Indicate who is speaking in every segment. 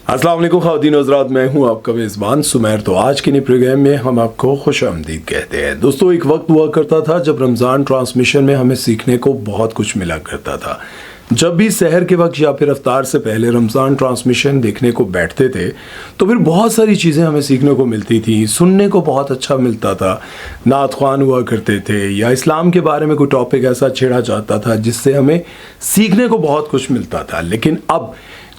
Speaker 1: अस्सलाम वालेकुम ख़वातीन और हज़रात, मैं हूं आपका मेज़बान सुमैर। तो आज के नए प्रोग्राम में हम आपको खुशामदीद कहते हैं। दोस्तों, एक वक्त हुआ करता था जब रमज़ान ट्रांसमिशन में हमें सीखने को बहुत कुछ मिला करता था। जब भी सहर के वक्त या फिर अफ्तार से पहले रमज़ान ट्रांसमिशन देखने को बैठते थे तो फिर बहुत सारी चीज़ें हमें सीखने को मिलती थी, सुनने को बहुत अच्छा मिलता था। नात ख़्वान हुआ करते थे या इस्लाम के बारे में कोई टॉपिक ऐसा छेड़ा जाता था जिससे हमें सीखने को बहुत कुछ मिलता था। लेकिन अब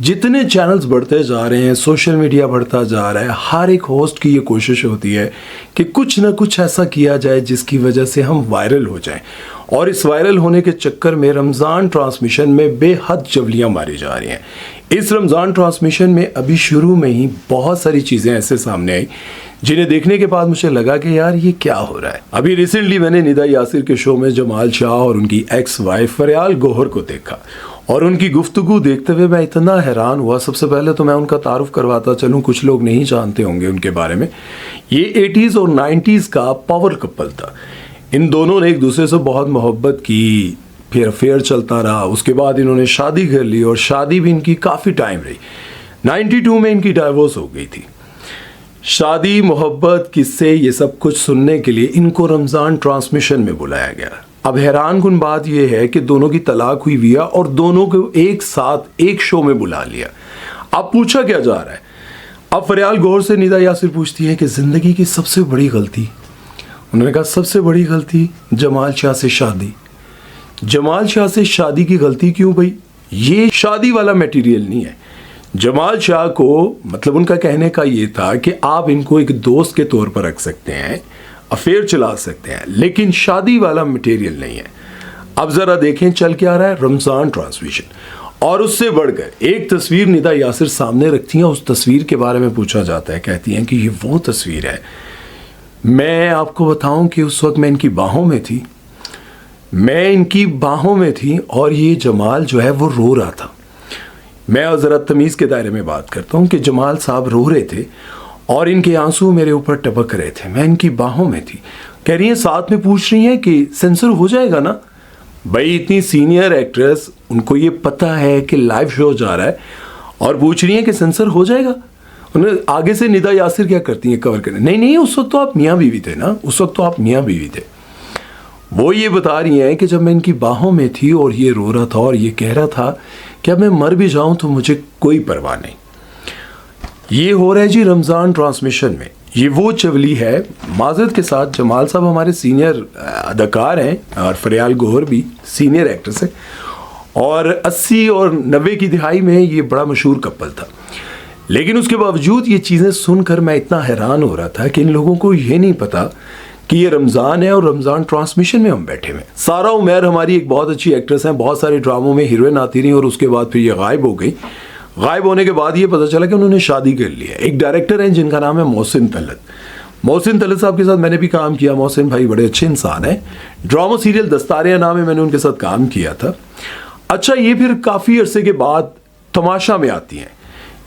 Speaker 1: जितने चैनल्स बढ़ते जा रहे हैं, सोशल मीडिया बढ़ता जा रहा है, हर एक होस्ट की ये कोशिश होती है कि कुछ ना कुछ ऐसा किया जाए जिसकी वजह से हम वायरल हो जाएं। और इस वायरल होने के चक्कर में रमज़ान ट्रांसमिशन में बेहद जवलियाँ मारी जा रही हैं। इस रमज़ान ट्रांसमिशन में अभी शुरू में ही बहुत सारी चीज़ें ऐसे सामने आई जिन्हें देखने के बाद मुझे लगा कि यार ये क्या हो रहा है। अभी रिसेंटली मैंने निदा यासिर के शो में जमाल शाह और उनकी एक्स वाइफ फरियाल गौहर को देखा और उनकी गुफ्तगू देखते हुए मैं इतना हैरान हुआ। सबसे पहले तो मैं उनका तारुफ करवाता चलूँ, कुछ लोग नहीं जानते होंगे उनके बारे में। ये 80s और 90s का पावर कपल था। इन दोनों ने एक दूसरे से बहुत मोहब्बत की, फिर अफेयर चलता रहा, उसके बाद इन्होंने शादी कर ली और शादी भी इनकी काफ़ी टाइम रही। 92 में इनकी डाइवोर्स हो गई थी। शादी, मोहब्बत, किस्से, ये सब कुछ सुनने के लिए इनको रमज़ान ट्रांसमिशन में बुलाया गया। अब हैरान कुन बात यह है कि दोनों की तलाक हुई हुई है और दोनों को एक साथ एक शो में बुला लिया। अब पूछा क्या जा रहा है? अब फरियाल गौहर से निदा यासिर पूछती है कि ज़िंदगी की सबसे बड़ी गलती, उन्होंने कहा सबसे बड़ी गलती जमाल शाह से शादी। जमाल शाह से शादी की गलती क्यों भाई? ये शादी वाला मटेरियल नहीं है। जमाल शाह को मतलब उनका कहने का ये था कि आप इनको एक दोस्त के तौर पर रख सकते हैं, अफेयर चला सकते हैं, लेकिन शादी वाला मटेरियल नहीं है। अब ज़रा देखें चल क्या रहा है, रमज़ान ट्रांसमिशन। और उससे बढ़कर एक तस्वीर निदा यासिर सामने रखती हैं। उस तस्वीर के बारे में पूछा जाता है, कहती हैं कि ये वो तस्वीर है। मैं आपको बताऊं कि उस वक्त मैं इनकी बाहों में थी, और ये जमाल जो है वो रो रहा था। मैं ज़रा तमीज़ के दायरे में बात करता हूँ कि जमाल साहब रो रहे थे और इनके आंसू मेरे ऊपर टपक रहे थे। मैं इनकी बाहों में थी। कह रही हैं, साथ में पूछ रही हैं कि सेंसर हो जाएगा ना। भाई इतनी सीनियर एक्ट्रेस, उनको ये पता है कि लाइव शो जा रहा है और पूछ रही हैं कि सेंसर हो जाएगा। उन्हें आगे से निदा यासिर क्या करती हैं कवर करने, नहीं उस वक्त तो आप मियाँ बीवी थे ना, वो ये बता रही हैं कि जब मैं इनकी बाहों में थी और ये रो रहा था और ये कह रहा था कि अब मैं मर भी जाऊं तो मुझे कोई परवाह नहीं। ये हो रहा है जी रमज़ान ट्रांसमिशन में। ये वो चवली है। माजरत के साथ, जमाल साहब हमारे सीनियर अदाकार हैं और फरियाल गौहर भी सीनियर एक्ट्रेस है और 80 और 90 की दिहाई में ये बड़ा मशहूर कपल था। लेकिन उसके बावजूद ये चीज़ें सुनकर मैं इतना हैरान हो रहा था कि इन लोगों को ये नहीं पता कि ये रमज़ान है और रमज़ान ट्रांसमिशन में हम बैठे हुए। सारा उमैर हमारी एक बहुत अच्छी एक्ट्रेस हैं, बहुत सारे ड्रामों में हीरोइन आती रही और उसके बाद फिर ये गायब हो गई। गायब होने के बाद ये पता चला कि उन्होंने शादी कर ली है। एक डायरेक्टर हैं जिनका नाम है मोहसिन तलत। मोहसिन तलत साहब के साथ मैंने भी काम किया। मोहसिन भाई बड़े अच्छे इंसान हैं। ड्रामा सीरियल दस्तारिया नाम है, मैंने उनके साथ काम किया था। अच्छा, ये फिर काफ़ी अरसे के बाद तमाशा में आती हैं।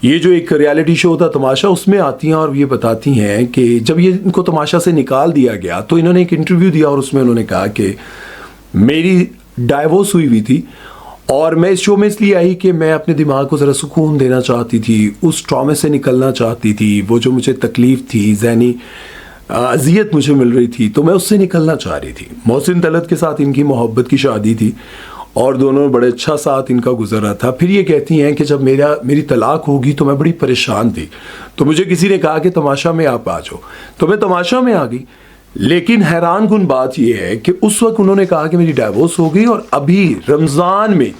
Speaker 1: ये जो एक रियलिटी शो था तमाशा, उसमें आती हैं और ये बताती हैं कि जब ये इनको तमाशा से निकाल दिया गया तो इन्होंने एक इंटरव्यू दिया और उसमें उन्होंने कहा कि मेरी डाइवोर्स हुई हुई थी और मैं इस शो में इसलिए आई कि मैं अपने दिमाग को ज़रा सुकून देना चाहती थी, उस ट्रॉमे से निकलना चाहती थी। वो जो मुझे तकलीफ़ थी, ज़हनी अज़ियत मुझे मिल रही थी, तो मैं उससे निकलना चाह रही थी। मोहसिन तलत के साथ इनकी मोहब्बत की शादी थी और दोनों बड़े अच्छा साथ इनका गुजर रहा था। फिर ये कहती हैं कि जब मेरी तलाक होगी तो मैं बड़ी परेशान थी, तो मुझे किसी ने कहा कि तमाशा में आप आ जाओ, तो मैं तमाशा में आ गई। लेकिन हैरान कुन बात यह है कि उस वक्त उन्होंने कहा कि मेरी डाइवोर्स हो गई और अभी रमज़ान में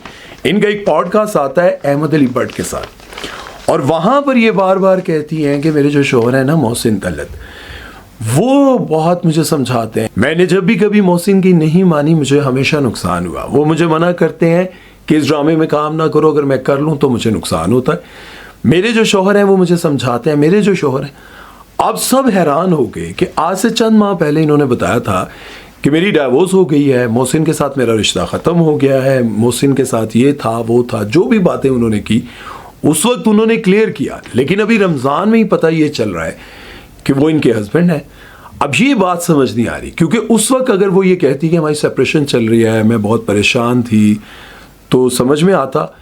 Speaker 1: इनका एक पॉडकास्ट आता है अहमद अली भट्ट के साथ और वहाँ पर ये बार बार कहती हैं कि मेरे जो शोहर हैं ना मोहसिन तलत, वो बहुत मुझे समझाते हैं। मैंने जब भी कभी मोहसिन की नहीं मानी, मुझे हमेशा नुकसान हुआ। वो मुझे मना करते हैं कि इस ड्रामे में काम ना करो, अगर मैं कर लूँ तो मुझे नुकसान होता है। मेरे जो शोहर हैं वो मुझे समझाते हैं, मेरे जो शोहर हैं। अब सब हैरान हो गए कि आज से चंद माह पहले इन्होंने बताया था कि मेरी डाइवोर्स हो गई है, मोहसिन के साथ मेरा रिश्ता ख़त्म हो गया है, मोहसिन के साथ ये था वो था, जो भी बातें उन्होंने की उस वक्त उन्होंने क्लियर किया। लेकिन अभी रमज़ान में ही पता ये चल रहा है कि वो इनके हस्बैंड हैं। अब ये बात समझ नहीं आ रही, क्योंकि उस वक्त अगर वो ये कहती कि हमारी सेपरेशन चल रही है, मैं बहुत परेशान थी, तो समझ में आता।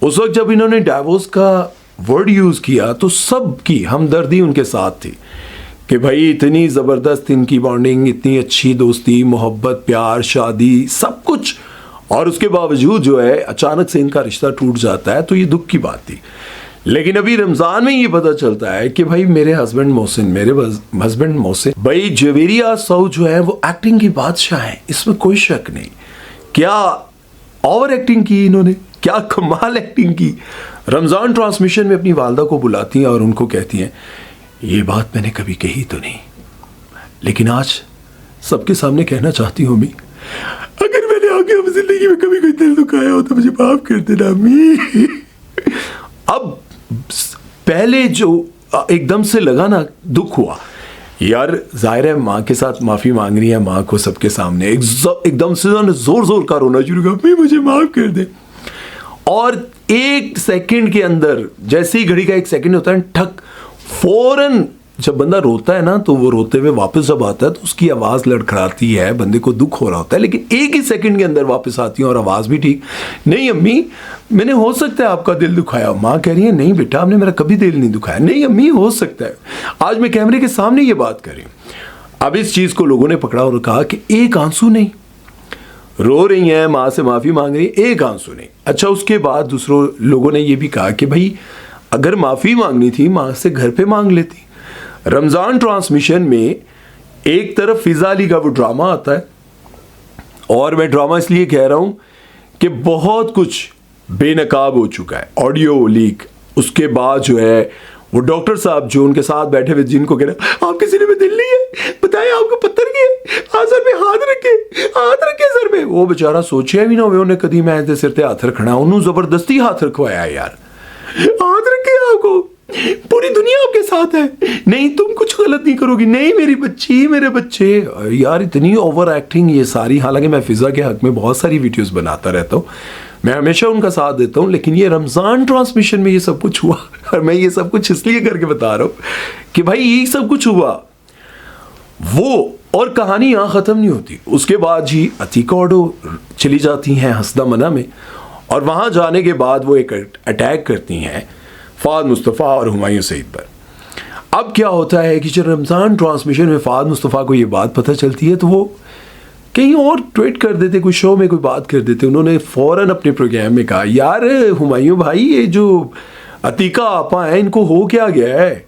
Speaker 1: उस वक्त जब इन्होंने डाइवोर्स का वर्ड यूज़ किया तो सबकी हमदर्दी उनके साथ थी कि भाई इतनी ज़बरदस्त इनकी बॉन्डिंग, इतनी अच्छी दोस्ती, मोहब्बत, प्यार, शादी, सब कुछ, और उसके बावजूद जो है अचानक से इनका रिश्ता टूट जाता है, तो ये दुख की बात थी। लेकिन अभी रमज़ान में ये पता चलता है कि भाई मेरे हस्बैंड मोहसिन भाई जवेरिया सऊद जो है वो एक्टिंग की बादशाह है, इसमें कोई शक नहीं। क्या ओवर एक्टिंग की इन्होंने, क्या कमाल एक्टिंग की। रमज़ान ट्रांसमिशन में अपनी वालदा को बुलाती हैं और उनको कहती हैं ये बात मैंने कभी कही तो नहीं, लेकिन आज सबके सामने कहना चाहती हूँ अम्मी, अगर मैंने आगे अपनी जिंदगी में कभी कोई दिल दुखाया हो तो मुझे माफ कर देना अम्मी। अब पहले जो एकदम से लगा ना, दुख हुआ यार, जाहिर है माँ के साथ माफ़ी मांग रही है, माँ को सबके सामने एकदम से जोर जोर का रोना शुरू किया, अम्मी मुझे माफ कर दे। और 1 सेकंड के अंदर, जैसे ही घड़ी का 1 सेकंड होता है, ठक, फौरन जब बंदा रोता है ना, तो वो रोते हुए वापस जब आता है तो उसकी आवाज़ लड़खड़ाती है, बंदे को दुख हो रहा होता है, लेकिन 1 ही सेकंड के अंदर वापस आती है और आवाज़ भी ठीक। नहीं अम्मी, मैंने हो सकता है आपका दिल दुखाया। माँ कह रही है नहीं बेटा, आपने मेरा कभी दिल नहीं दुखाया। नहीं अम्मी, हो सकता है, आज मैं कैमरे के सामने ये बात कर रही हूँ। अब इस चीज़ को लोगों ने पकड़ा और कहा कि एक आंसू नहीं, रो रही हैं, माँ से माफ़ी मांग रही है, एक आंसू नहीं। अच्छा, उसके बाद दूसरों लोगों ने ये भी कहा कि भाई अगर माफ़ी मांगनी थी माँ से घर पे मांग लेती। रमज़ान ट्रांसमिशन में एक तरफ फिज़ा अली का वो ड्रामा आता है, और मैं ड्रामा इसलिए कह रहा हूँ कि बहुत कुछ बेनकाब हो चुका है, ऑडियो लीक। उसके बाद जो है वो डॉक्टर साहब जो उनके साथ बैठे हुए, जिनको कह रहे आपके सीने में दिल नहीं है, बताए आपको पत्थर की है, हाँ सर पे हाथ रखे सर पे। वो बेचारा सोचिया भी ना हो उन्हें कदी मैं सिर ते हाथ रखना, उन्होंने जबरदस्ती हाथ रखवाया यार, हाथ रखे आपको, पूरी दुनिया आपके साथ है, नहीं तुम कुछ गलत नहीं करोगी, नहीं मेरी बच्ची, मेरे बच्चे। यार इतनी ओवर एक्टिंग ये सारी। हालांकि मैं फिजा के हक में बहुत सारी वीडियोस बनाता रहता हूँ, मैं हमेशा उनका साथ देता हूँ, लेकिन ये रमज़ान ट्रांसमिशन में ये सब कुछ हुआ, और मैं ये सब कुछ इसलिए करके बता रहा हूँ कि भाई ये सब कुछ हुआ वो, और कहानी यहाँ ख़त्म नहीं होती। उसके बाद जी अतीका ऑडो चली जाती हैं हसदा मना में, और वहाँ जाने के बाद वो एक अटैक करती हैं फ़ाद मुस्तफ़ा और हुमायूं सईद पर। अब क्या होता है कि जब रमज़ान ट्रांसमिशन में फ़ाद मुस्तफ़ा को ये बात पता चलती है तो वो कहीं और ट्वीट कर देते, कोई शो में कोई बात कर देते। उन्होंने फ़ौरन अपने प्रोग्राम में कहा यार हुमायूं भाई, ये जो अतीका आपा हैं इनको हो क्या गया है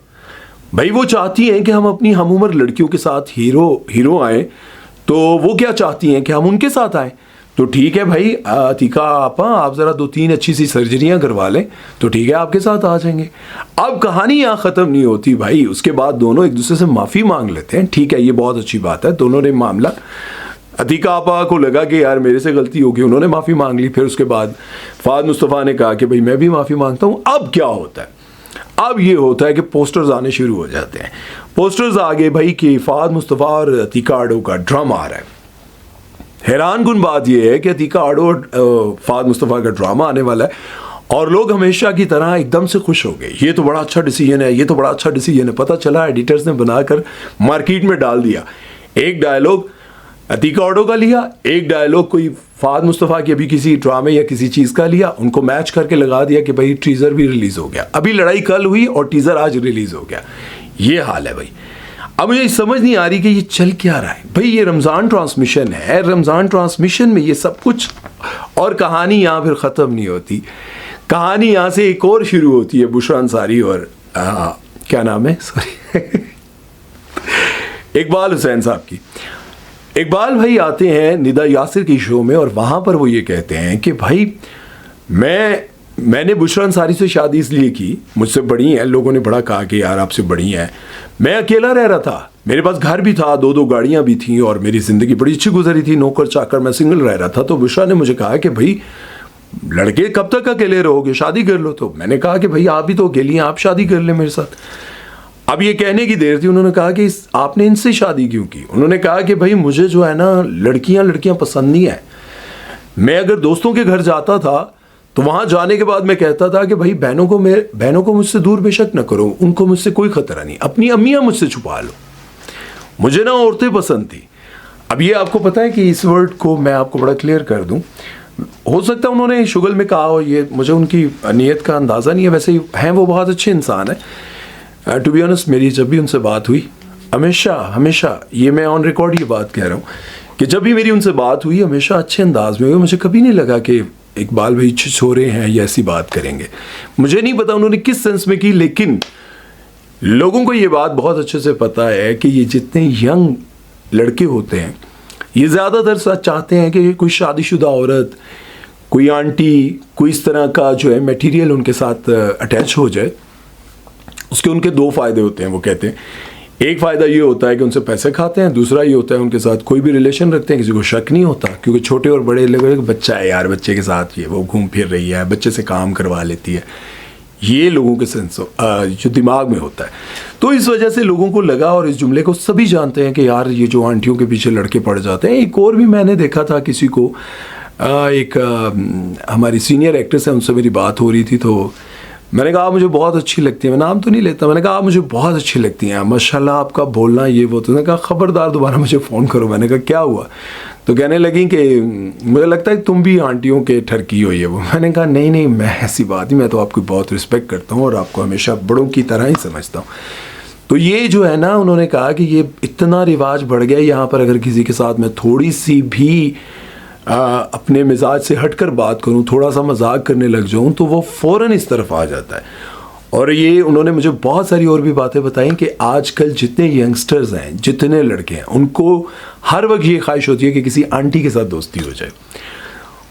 Speaker 1: भाई, वो चाहती हैं कि हम अपनी हम उम्र लड़कियों के साथ हीरो आएँ, तो वो क्या चाहती हैं कि हम उनके साथ आएँ। तो ठीक है भाई अतीका आपा, आप ज़रा 2-3 अच्छी सी सर्जरियां करवा लें तो ठीक है आपके साथ आ जाएंगे। अब कहानी यहाँ ख़त्म नहीं होती भाई, उसके बाद दोनों एक दूसरे से माफ़ी मांग लेते हैं, ठीक है ये बहुत अच्छी बात है। दोनों ने मामला, अतीका आपा को लगा कि यार मेरे से गलती होगी, उन्होंने माफ़ी मांग ली। फिर उसके बाद फ़ाद मुस्तफ़ा ने कहा कि भाई मैं भी माफ़ी मांगता हूँ। अब क्या होता है, अब ये होता है कि पोस्टर्स आने शुरू हो जाते हैं। पोस्टर्स आ गए भाई कि फ़ाद मुस्तफ़ा और अतीका ऑडो का ड्रामा आ रहा है। हैरान कुन बात यह है कि अतीका ऑडो और फ़ाद मुस्तफ़ा का ड्रामा आने वाला है, और लोग हमेशा की तरह एकदम से खुश हो गए, ये तो बड़ा अच्छा डिसीजन है, ये तो बड़ा अच्छा डिसीजन है। पता चला एडिटर्स ने बनाकर मार्केट में डाल दिया। एक डायलॉग अतीका ऑडो का लिया, एक डायलॉग कोई फ़ाद मुस्तफ़ा की अभी किसी ड्रामे या किसी चीज़ का लिया, उनको मैच करके लगा दिया कि भाई टीज़र भी रिलीज़ हो गया। अभी लड़ाई कल हुई और टीज़र आज रिलीज़ हो गया। ये हाल है भाई। अब मुझे समझ नहीं आ रही कि ये चल क्या रहा है भाई। ये रमज़ान ट्रांसमिशन है, रमज़ान ट्रांसमिशन में ये सब कुछ, और कहानी यहाँ फिर ख़त्म नहीं होती। कहानी यहाँ से एक और शुरू होती है, बुशरा अंसारी और क्या नाम है, सॉरी इकबाल हुसैन साहब की। इकबाल भाई आते हैं निदा यासिर की शो में, और वहाँ पर वो ये कहते हैं कि भाई मैंने बुशरा अंसारी से शादी इसलिए की, मुझसे बड़ी हैं, लोगों ने बड़ा कहा कि यार आपसे बड़ी हैं, मैं अकेला रह रहा था, मेरे पास घर भी था, 2 गाड़ियाँ भी थी, और मेरी ज़िंदगी बड़ी अच्छी गुजरी थी, नौकर चाकर, मैं सिंगल रह रहा था। तो बुशरा ने मुझे कहा कि भाई लड़के कब तक अकेले रहोगे, शादी कर लो। तो मैंने कहा कि भाई आप भी तो अकेली हैं, आप शादी कर ले मेरे साथ। अब ये कहने की देर थी, उन्होंने कहा कि आपने इनसे शादी क्यों की। उन्होंने कहा कि भाई मुझे जो है ना लड़कियाँ पसंद नहीं है। मैं अगर दोस्तों के घर जाता था तो वहाँ जाने के बाद मैं कहता था कि भाई बहनों को मुझसे दूर बेशक न करो, उनको मुझसे कोई ख़तरा नहीं, अपनी अम्मियाँ मुझसे छुपा लो, मुझे ना औरतें पसंद थी। अब ये आपको पता है कि इस वर्ड को मैं आपको बड़ा क्लियर कर दूं, हो सकता है उन्होंने शुगल में कहा हो, ये मुझे उनकी नीयत का अंदाज़ा नहीं है। वैसे ही हैं वो बहुत अच्छे इंसान है। टू बी ऑनेस्ट मेरी जब भी उनसे बात हुई, हमेशा ये मैं ऑन रिकॉर्ड ये बात कह रहा हूँ कि जब भी मेरी उनसे बात हुई हमेशा अच्छे अंदाज में हुई। मुझे कभी नहीं लगा कि इकबाल भाई छोरे हैं या ऐसी बात करेंगे। मुझे नहीं पता उन्होंने किस सेंस में की, लेकिन लोगों को ये बात बहुत अच्छे से पता है कि ये जितने यंग लड़के होते हैं ये ज़्यादातर सच चाहते हैं कि कोई शादीशुदा औरत, कोई आंटी, कोई इस तरह का जो है मटेरियल उनके साथ अटैच हो जाए। उसके उनके दो फ़ायदे होते हैं। वो कहते हैं एक फ़ायदा ये होता है कि उनसे पैसे खाते हैं, दूसरा ये होता है उनके साथ कोई भी रिलेशन रखते हैं किसी को शक नहीं होता, क्योंकि छोटे और बड़े लोग बच्चा है यार, बच्चे के साथ ये वो घूम फिर रही है, बच्चे से काम करवा लेती है, ये लोगों के सेंस जो दिमाग में होता है। तो इस वजह से लोगों को लगा, और इस जुमले को सभी जानते हैं कि यार ये जो आंटियों के पीछे लड़के पड़ जाते हैं। एक और भी मैंने देखा था किसी को, हमारी सीनियर एक्ट्रेस है, उनसे मेरी बात हो रही थी, तो मैंने कहा मुझे बहुत अच्छी लगती है, मैं नाम तो नहीं लेता, मैंने कहा मुझे बहुत अच्छी लगती हैं माशाल्लाह आपका बोलना ये वो। तो मैंने कहा ख़बरदार दोबारा मुझे फ़ोन करो। मैंने कहा क्या हुआ? तो कहने लगी कि मुझे लगता है तुम भी आंटियों के ठरकी हो ये वो। मैंने कहा नहीं मैं ऐसी बात नहीं, मैं तो आपकी बहुत रिस्पेक्ट करता हूँ और आपको हमेशा बड़ों की तरह ही समझता हूँ। तो ये जो है ना, उन्होंने कहा कि ये इतना रिवाज बढ़ गया यहाँ पर, अगर किसी के साथ मैं थोड़ी सी भी अपने मिजाज से हटकर बात करूं, थोड़ा सा मजाक करने लग जाऊं, तो वो फ़ौरन इस तरफ आ जाता है। और ये उन्होंने मुझे बहुत सारी और भी बातें बताई कि आजकल जितने यंगस्टर्स हैं, जितने लड़के हैं, उनको हर वक्त ये ख्वाहिश होती है कि किसी आंटी के साथ दोस्ती हो जाए।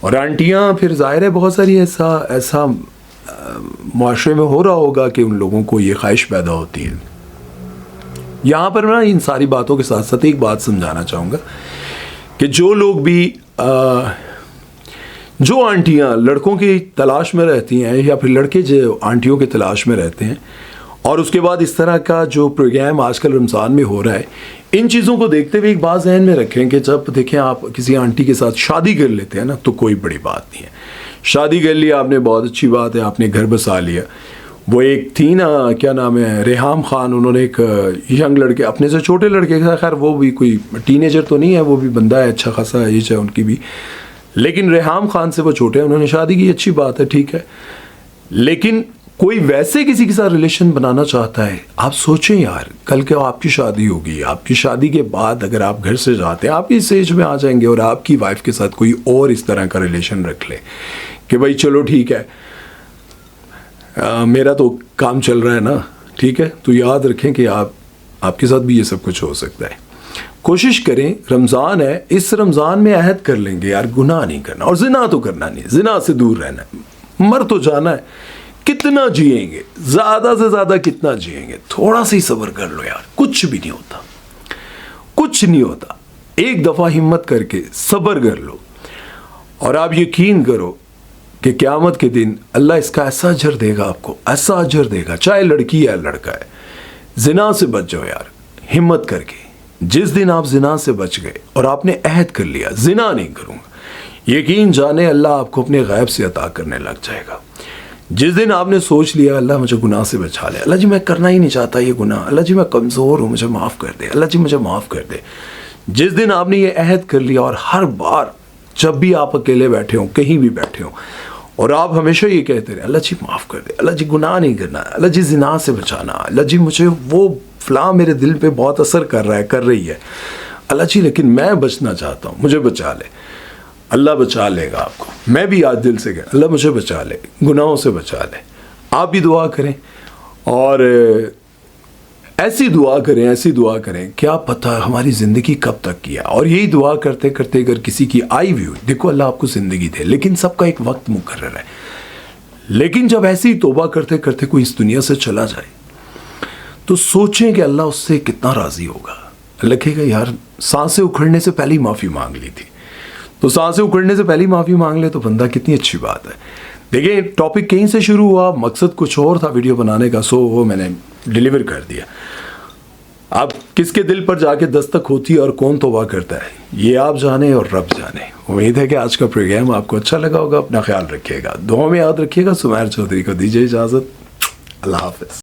Speaker 1: और आंटियां फिर ज़ाहिर है बहुत सारी ऐसा मुआशरे में हो रहा होगा कि उन लोगों को ये ख्वाहिश पैदा होती है। यहाँ पर मैं इन सारी बातों के साथ साथ एक बात समझाना चाहूँगा कि जो लोग भी जो आंटियां लड़कों की तलाश में रहती हैं, या फिर लड़के जो आंटियों की तलाश में रहते हैं, और उसके बाद इस तरह का जो प्रोग्राम आजकल रमज़ान में हो रहा है, इन चीज़ों को देखते हुए एक बात ज़हन में रखें कि जब देखें आप किसी आंटी के साथ शादी कर लेते हैं ना, तो कोई बड़ी बात नहीं है। शादी कर लिया आपने, बहुत अच्छी बात है, आपने घर बसा लिया। वो एक थी ना, क्या नाम है, रेहाम खान, उन्होंने एक यंग लड़के, अपने से छोटे लड़के का, खैर वो भी कोई टीनेजर तो नहीं है, वो भी बंदा है, अच्छा खासा एज है उनकी भी, लेकिन रेहाम खान से वो छोटे हैं, उन्होंने शादी की, अच्छी बात है, ठीक है। लेकिन कोई वैसे किसी के साथ रिलेशन बनाना चाहता है, आप सोचें यार, कल क्या आपकी शादी होगी, आपकी शादी के बाद अगर आप घर से जाते हैं, आप इस एज में आ जाएंगे और आपकी वाइफ के साथ कोई और इस तरह का रिलेशन रख ले कि भाई चलो ठीक है, मेरा तो काम चल रहा है ना, ठीक है, तो याद रखें कि आपके साथ भी ये सब कुछ हो सकता है। कोशिश करें, रमज़ान है, इस रमज़ान में अहद कर लेंगे यार गुनाह नहीं करना, और जिना तो करना नहीं, जिना से दूर रहना है, मर तो जाना है, कितना जिएंगे, ज़्यादा से ज़्यादा कितना जिएंगे, थोड़ा सा ही सब्र कर लो यार, कुछ भी नहीं होता, कुछ नहीं होता। एक दफ़ा हिम्मत करके सब्र कर लो, और आप यकीन करो कि क़यामत के दिन अल्लाह इसका ऐसा अजर देगा आपको, ऐसा अजर देगा, चाहे लड़की है लड़का है। जिना से बच जाओ यार, हिम्मत करके। जिस दिन आप जिना से बच गए और आपने अहद कर लिया जिना नहीं करूँगा, यकीन जाने अल्लाह आपको अपने गैब से अता करने लग जाएगा। जिस दिन आपने सोच लिया अल्लाह मुझे गुनाह से बचा ले, अल्लाह जी मैं करना ही नहीं चाहता ये गुनाह, अल्लाह जी मैं कमज़ोर हूँ, मुझे माफ़ कर दे, अल्लाह जी मुझे माफ़ कर दे। जिस दिन आपने ये अहद कर लिया, और हर बार जब भी आप अकेले बैठे हों, कहीं भी बैठे हों, और आप हमेशा ये कहते रहे अल्लाह जी माफ़ कर दे, अल्लाह जी गुनाह नहीं करना, अल्लाह जी ज़िना से बचाना, अल्लाह जी मुझे वो फ़लाँ मेरे दिल पे बहुत असर कर रहा है, कर रही है, अल्लाह जी लेकिन मैं बचना चाहता हूँ, मुझे बचा ले। अल्लाह बचा लेगा आपको। मैं भी आज दिल से कह, अल्लाह मुझे बचा ले, गुनाहों से बचा ले। आप भी दुआ करें, और ऐसी दुआ करें, क्या पता हमारी ज़िंदगी कब तक की है। और यही दुआ करते करते अगर किसी की आई भी हुई, देखो अल्लाह आपको ज़िंदगी दे, लेकिन सबका एक वक्त मुकर्रर है। लेकिन जब ऐसी तौबा करते करते कोई इस दुनिया से चला जाए, तो सोचें कि अल्लाह उससे कितना राज़ी होगा। लिखेगा यार सांसें उखड़ने से पहले ही माफ़ी मांग ली थी, तो सांसें उखड़ने से पहले ही माफ़ी मांग ले तो बंदा, कितनी अच्छी बात है। देखिए टॉपिक कहीं से शुरू हुआ, मकसद कुछ और था वीडियो बनाने का, सो वो मैंने डिलीवर कर दिया। अब किसके दिल पर जाके दस्तक होती है और कौन तौबा करता है, ये आप जाने और रब जाने। उम्मीद है कि आज का प्रोग्राम आपको अच्छा लगा होगा। अपना ख्याल रखिएगा, दुआ में याद रखिएगा। सुमैर चौधरी को दीजिए इजाज़त। अल्लाह हाफ़िज़।